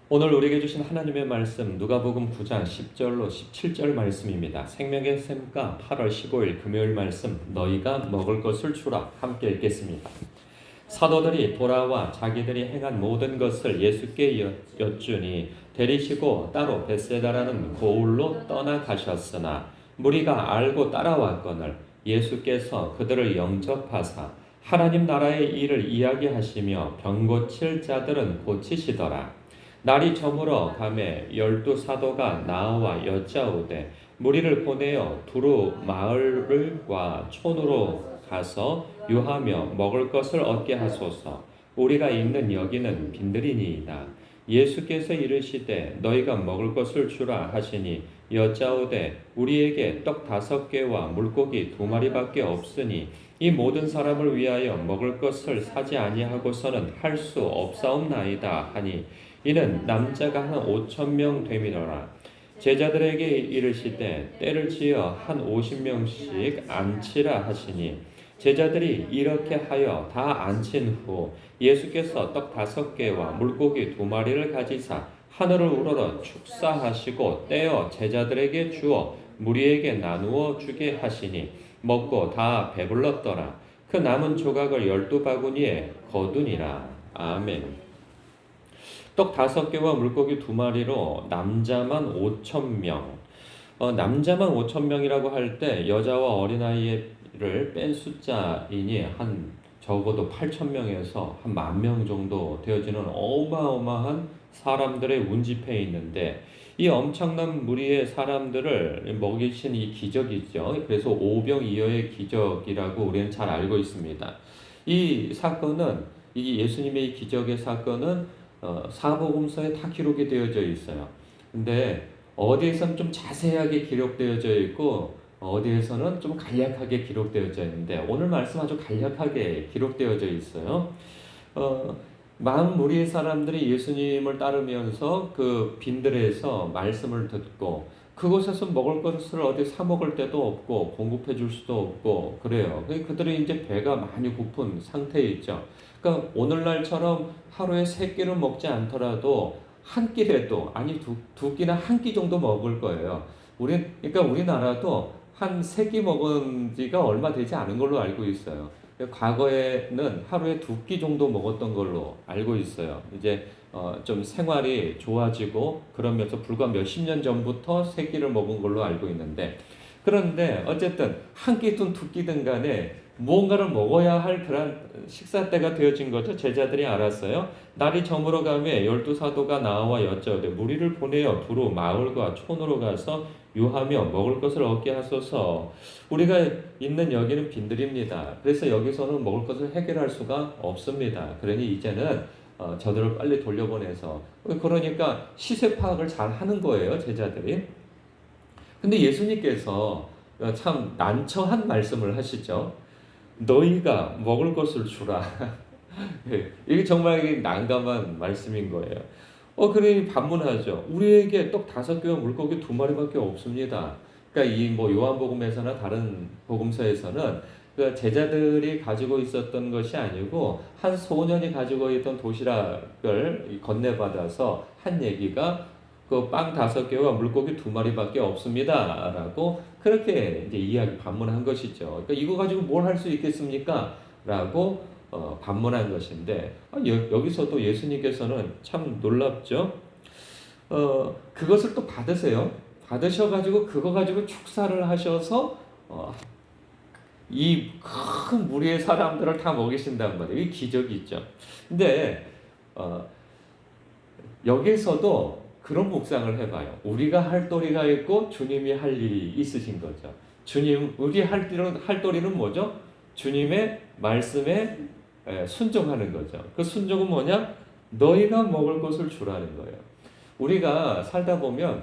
오늘 우리에게 주신 하나님의 말씀 누가복음 9장 10절로 17절 말씀입니다. 생명의 샘가 8월 15일 금요일 말씀 너희가 먹을 것을 주라 함께 읽겠습니다. 사도들이 돌아와 자기들이 행한 모든 것을 예수께 여쭈니 데리시고 따로 벳세다라는 고을로 떠나가셨으나 무리가 알고 따라왔거늘 예수께서 그들을 영접하사 하나님 나라의 일을 이야기하시며 병 고칠 자들은 고치시더라. 날이 저물어 가매 12사도가 나와 여짜오되 무리를 보내어 두루 마을과 촌으로 가서 유하며 먹을 것을 얻게 하소서. 우리가 있는 여기는 빈들이니이다. 예수께서 이르시되 너희가 먹을 것을 주라 하시니 여짜오되 우리에게 떡 5개와 물고기 2마리밖에 없으니 이 모든 사람을 위하여 먹을 것을 사지 아니하고서는 할 수 없사옵나이다 하니 이는 남자가 한 5,000명 되미더라. 제자들에게 이르시되 때를 지어 한 50명씩 앉히라 하시니 제자들이 이렇게 하여 다 앉힌 후 예수께서 떡 5개와 물고기 2마리를 가지사 하늘을 우러러 축사하시고 떼어 제자들에게 주어 무리에게 나누어 주게 하시니 먹고 다 배불렀더라. 그 남은 조각을 12바구니에 거두니라. 아멘. 떡 5개와 물고기 2마리로 남자만 5,000명. 남자만 5,000명이라고 할 때 여자와 어린아이를 뺀 숫자이니 한 적어도 8,000명에서 한 10,000명 정도 되어지는 어마어마한 사람들의 운집해 있는데 이 엄청난 무리의 사람들을 먹이신 이 기적이죠. 그래서 오병이어의 기적이라고 우리는 잘 알고 있습니다. 이 사건은 이 예수님의 이 기적의 사건은 사복음서에 다 기록이 되어져 있어요. 근데 어디에서는 좀 자세하게 기록되어져 있고 어디에서는 좀 간략하게 기록되어져 있는데 오늘 말씀 아주 간략하게 기록되어져 있어요. 많은 무리의 사람들이 예수님을 따르면서 그 빈들에서 말씀을 듣고 그곳에서 먹을 것을 어디 사 먹을 데도 없고 공급해 줄 수도 없고 그래요. 그들이 이제 배가 많이 고픈 상태에 있죠. 그러니까 오늘날처럼 하루에 3끼를 먹지 않더라도 한 끼라도 아니 두 끼나 한 끼 정도 먹을 거예요. 그러니까 우리나라도 한 3끼 먹은 지가 얼마 되지 않은 걸로 알고 있어요. 과거에는 하루에 2끼 정도 먹었던 걸로 알고 있어요. 이제 좀 생활이 좋아지고 그러면서 불과 몇십 년 전부터 3끼를 먹은 걸로 알고 있는데 그런데 어쨌든 한 끼든 2끼든 간에 무언가를 먹어야 할 그런 식사 때가 되어진 거죠. 제자들이 알았어요. 날이 저물어 가매 12사도가 나와 여짜오되 무리를 보내어 두루 마을과 촌으로 가서 유하며 먹을 것을 얻게 하소서. 우리가 있는 여기는 빈들입니다. 그래서 여기서는 먹을 것을 해결할 수가 없습니다. 그러니 이제는 저들을 빨리 돌려보내서 그러니까 시세 파악을 잘 하는 거예요. 제자들이. 근데 예수님께서 참 난처한 말씀을 하시죠. 너희가 먹을 것을 주라. 이게 정말 난감한 말씀인 거예요. 그러니 반문하죠. 우리에게 떡 5개와 물고기 2마리밖에 없습니다. 그러니까 이 뭐 요한복음에서나 다른 복음서에서는 그 제자들이 가지고 있었던 것이 아니고 한 소년이 가지고 있던 도시락을 건네받아서 한 얘기가 그 빵 5개와 물고기 2마리밖에 없습니다. 라고 그렇게 이제 이야기 반문한 것이죠. 그러니까 이거 가지고 뭘 할 수 있겠습니까? 라고 반문한 것인데 여기서도 예수님께서는 참 놀랍죠. 그것을 또 받으세요. 받으셔가지고 그거 가지고 축사를 하셔서 이 큰 무리의 사람들을 다 먹이신단 말이에요. 이 기적이 있죠. 근데 여기서도 그런 묵상을 해봐요. 우리가 할 도리가 있고 주님이 할 일이 있으신 거죠. 우리 할 도리는 뭐죠? 주님의 말씀에 순종하는 거죠. 그 순종은 뭐냐? 너희가 먹을 것을 주라는 거예요. 우리가 살다 보면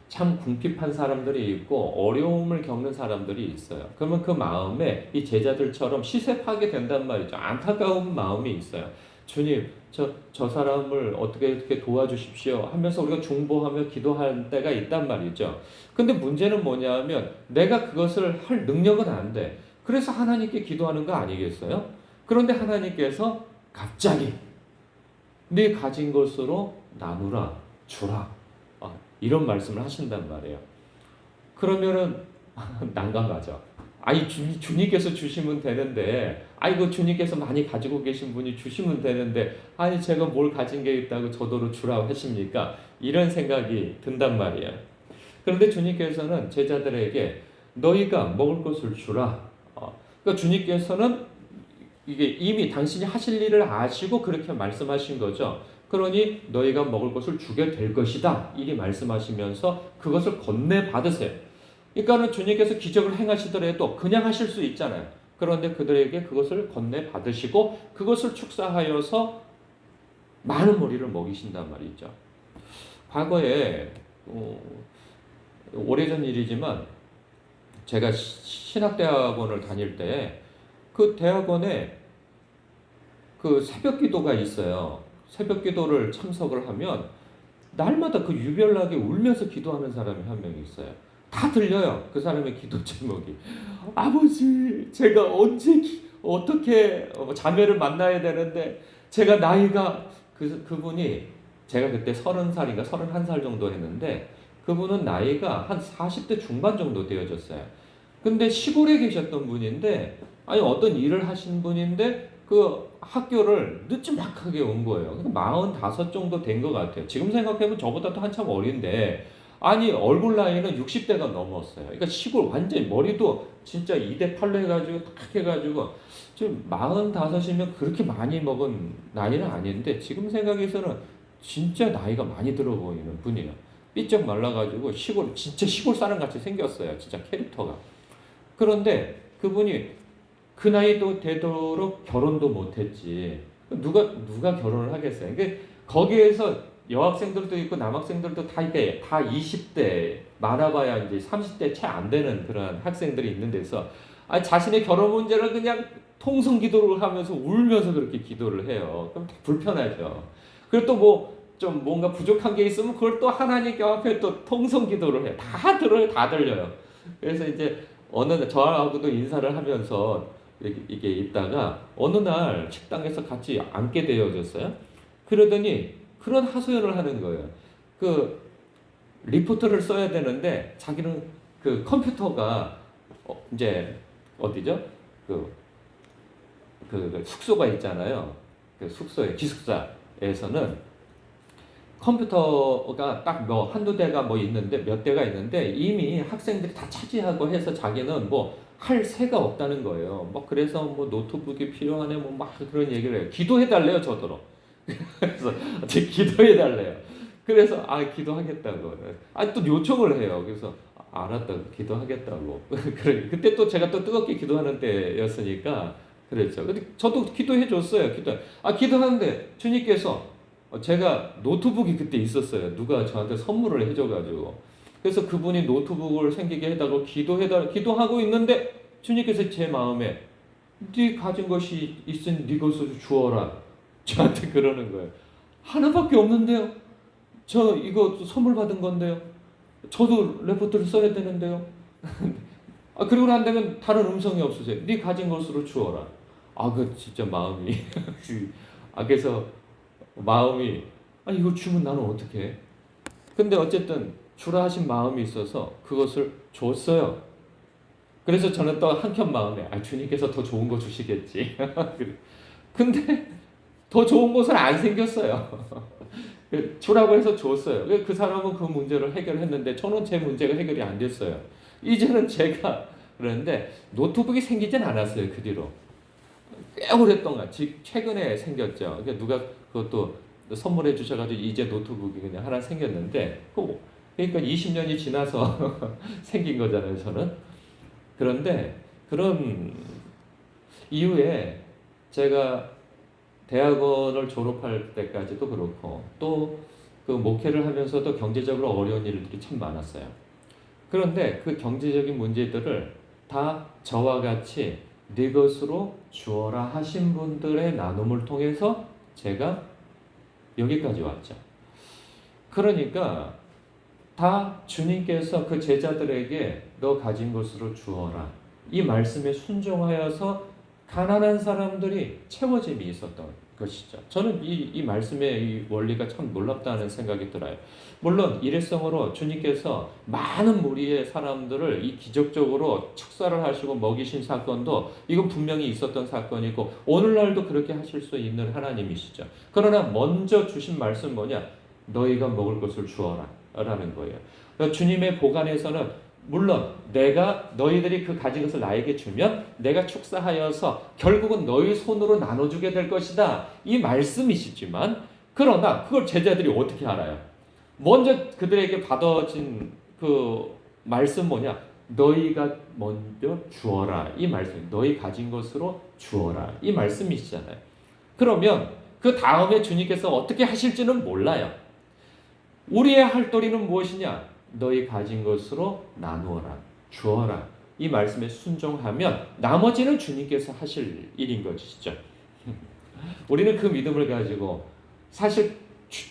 참 궁핍한 사람들이 있고 어려움을 겪는 사람들이 있어요. 그러면 그 마음에 이 제자들처럼 시샘하게 된단 말이죠. 안타까운 마음이 있어요. 주님, 저 사람을 어떻게 도와주십시오 하면서 우리가 중보하며 기도할 때가 있단 말이죠. 근데 문제는 뭐냐면 내가 그것을 할 능력은 안 돼. 그래서 하나님께 기도하는 거 아니겠어요? 그런데 하나님께서 갑자기 네 가진 것으로 나누라, 주라. 이런 말씀을 하신단 말이에요. 그러면은 난감하죠. 아니 주님께서 주시면 되는데, 아이고 주님께서 많이 가지고 계신 분이 주시면 되는데, 아니 제가 뭘 가진 게 있다고 저더러 주라고 하십니까? 이런 생각이 든단 말이에요. 그런데 주님께서는 제자들에게 너희가 먹을 것을 주라. 그러니까 주님께서는 이게 이미 당신이 하실 일을 아시고 그렇게 말씀하신 거죠. 그러니 너희가 먹을 것을 주게 될 것이다. 이리 말씀하시면서 그것을 건네 받으세요. 그러니까는 주님께서 기적을 행하시더라도 그냥 하실 수 있잖아요. 그런데 그들에게 그것을 건네 받으시고 그것을 축사하여서 많은 무리를 먹이신단 말이죠. 과거에 오래전 일이지만 제가 신학대학원을 다닐 때 그 대학원에 그 새벽 기도가 있어요. 새벽 기도를 참석을 하면 날마다 그 유별나게 울면서 기도하는 사람이 한 명 있어요. 다 들려요. 그 사람의 기도 제목이. 아버지, 제가 언제 어떻게 자매를 만나야 되는데 제가 나이가 그분이 제가 그때 30살인가 31살 정도 했는데 그분은 나이가 한 40대 중반 정도 되어졌어요. 근데 시골에 계셨던 분인데 아니 어떤 일을 하신 분인데 그 학교를 늦지막하게 온 거예요. 45 정도 된 것 같아요. 지금 생각해보면 저보다도 한참 어린데 아니 얼굴 나이는 60대가 넘었어요. 그러니까 시골 완전히 머리도 진짜 2대 8로 해가지고 딱 해가지고 지금 45이면 그렇게 많이 먹은 나이는 아닌데 지금 생각해서는 진짜 나이가 많이 들어 보이는 분이에요. 삐쩍 말라가지고 시골 진짜 시골 사람 같이 생겼어요. 진짜 캐릭터가. 그런데 그분이 그 나이도 되도록 결혼도 못했지. 누가 결혼을 하겠어요. 그러니까 거기에서 여학생들도 있고 남학생들도 다 이게 다 20대 많아봐야 이제 30대 채 안 되는 그런 학생들이 있는 데서 자신의 결혼 문제를 그냥 통성 기도를 하면서 울면서 그렇게 기도를 해요. 그럼 불편하죠. 그리고 또 뭐 좀 뭔가 부족한 게 있으면 그걸 또 하나님께 앞에 또 통성 기도를 해요. 다 들어요, 다 들려요. 그래서 이제 어느 날 저하고도 인사를 하면서 이게 있다가 어느 날 식당에서 같이 앉게 되어졌어요. 그러더니 그런 하소연을 하는 거예요. 그 리포트를 써야 되는데 자기는 그 컴퓨터가 이제 어디죠? 그 숙소가 있잖아요. 그 숙소에 기숙사에서는 컴퓨터가 딱 뭐 한두 대가 뭐 있는데 몇 대가 있는데 이미 학생들이 다 차지하고 해서 자기는 뭐 할 새가 없다는 거예요. 뭐 그래서 뭐 노트북이 필요하네 뭐 막 그런 얘기를 해요. 기도해 달래요, 저더러. 그래서 기도해 달래요. 그래서 기도하겠다고. 또 요청을 해요. 그래서 알았다고 기도하겠다고. 그래 그때 또 제가 또 뜨겁게 기도하는 때였으니까 그랬죠. 근데 저도 기도해 줬어요. 기도하는데 주님께서 제가 노트북이 그때 있었어요. 누가 저한테 선물을 해줘가지고. 그래서 그분이 노트북을 생기게 해달라고 기도하고 있는데 주님께서 제 마음에 네 가진 것이 있으니 네 것을 주어라. 저한테 그러는 거예요. 하나밖에 없는데요. 저 이거 선물 받은 건데요. 저도 레포트를 써야 되는데요. 그리고 안 되면 다른 음성이 없으세요. 네 가진 것으로 주어라. 그 진짜 마음이 그래서 마음이 이거 주면 나는 어떻게 해? 근데 어쨌든 주라 하신 마음이 있어서 그것을 줬어요. 그래서 저는 또 한켠 마음에 주님께서 더 좋은 거 주시겠지. 근데 더 좋은 것은 안 생겼어요. 주라고 해서 줬어요. 그 사람은 그 문제를 해결했는데 저는 제 문제가 해결이 안 됐어요. 이제는 제가 그러는데 노트북이 생기진 않았어요. 그 뒤로. 꽤 오랫동안 최근에 생겼죠. 누가 그것도 선물해 주셔가지고 이제 노트북이 그냥 하나 생겼는데 그러니까 20년이 지나서 생긴 거잖아요. 저는. 그런데 그런 이후에 제가 대학원을 졸업할 때까지도 그렇고 또 그 목회를 하면서도 경제적으로 어려운 일들이 참 많았어요. 그런데 그 경제적인 문제들을 다 저와 같이 네 것으로 주어라 하신 분들의 나눔을 통해서 제가 여기까지 왔죠. 그러니까 다 주님께서 그 제자들에게 너 가진 것으로 주어라. 이 말씀에 순종하여서 가난한 사람들이 채워짐이 있었던 것이죠. 저는 이 말씀의 이 원리가 참 놀랍다는 생각이 들어요. 물론 일회성으로 주님께서 많은 무리의 사람들을 이 기적적으로 축사를 하시고 먹이신 사건도 이건 분명히 있었던 사건이고 오늘날도 그렇게 하실 수 있는 하나님이시죠. 그러나 먼저 주신 말씀 뭐냐? 너희가 먹을 것을 주어라 라는 거예요. 그러니까 주님의 보관에서는 물론 내가 너희들이 그 가진 것을 나에게 주면 내가 축사하여서 결국은 너희 손으로 나눠주게 될 것이다. 이 말씀이시지만 그러나 그걸 제자들이 어떻게 알아요? 먼저 그들에게 받아진 그 말씀 뭐냐? 너희가 먼저 주어라. 이 말씀. 너희 가진 것으로 주어라. 이 말씀이시잖아요. 그러면 그 다음에 주님께서 어떻게 하실지는 몰라요. 우리의 할 도리는 무엇이냐? 너희 가진 것으로 나누어라, 주어라. 이 말씀에 순종하면 나머지는 주님께서 하실 일인 것이죠. 우리는 그 믿음을 가지고 사실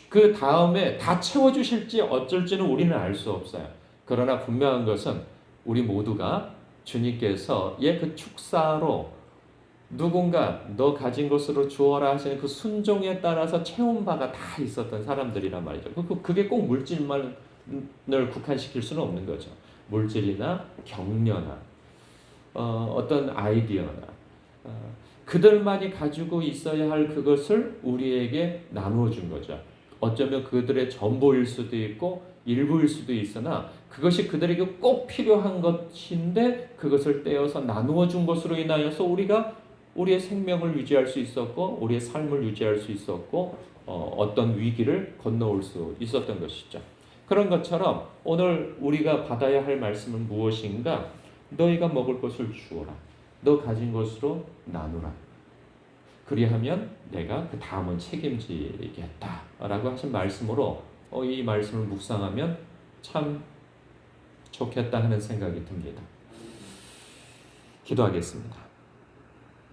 그 다음에 다 채워주실지 어쩔지는 우리는 알 수 없어요. 그러나 분명한 것은 우리 모두가 주님께서의 그 축사로 누군가 너 가진 것으로 주어라 하시는 그 순종에 따라서 채운 바가 다 있었던 사람들이란 말이죠. 그게 꼭 물질만 을 국한시킬 수는 없는 거죠. 물질이나 격려나 어떤 아이디어나 그들만이 가지고 있어야 할 그것을 우리에게 나누어 준 거죠. 어쩌면 그들의 전부일 수도 있고 일부일 수도 있으나 그것이 그들에게 꼭 필요한 것인데 그것을 떼어서 나누어 준 것으로 인하여서 우리가 우리의 생명을 유지할 수 있었고 우리의 삶을 유지할 수 있었고 어떤 위기를 건너올 수 있었던 것이죠. 그런 것처럼 오늘 우리가 받아야 할 말씀은 무엇인가? 너희가 먹을 것을 주어라. 너 가진 것으로 나누라. 그리하면 내가 그 다음은 책임지겠다. 라고 하신 말씀으로 이 말씀을 묵상하면 참 좋겠다 하는 생각이 듭니다. 기도하겠습니다.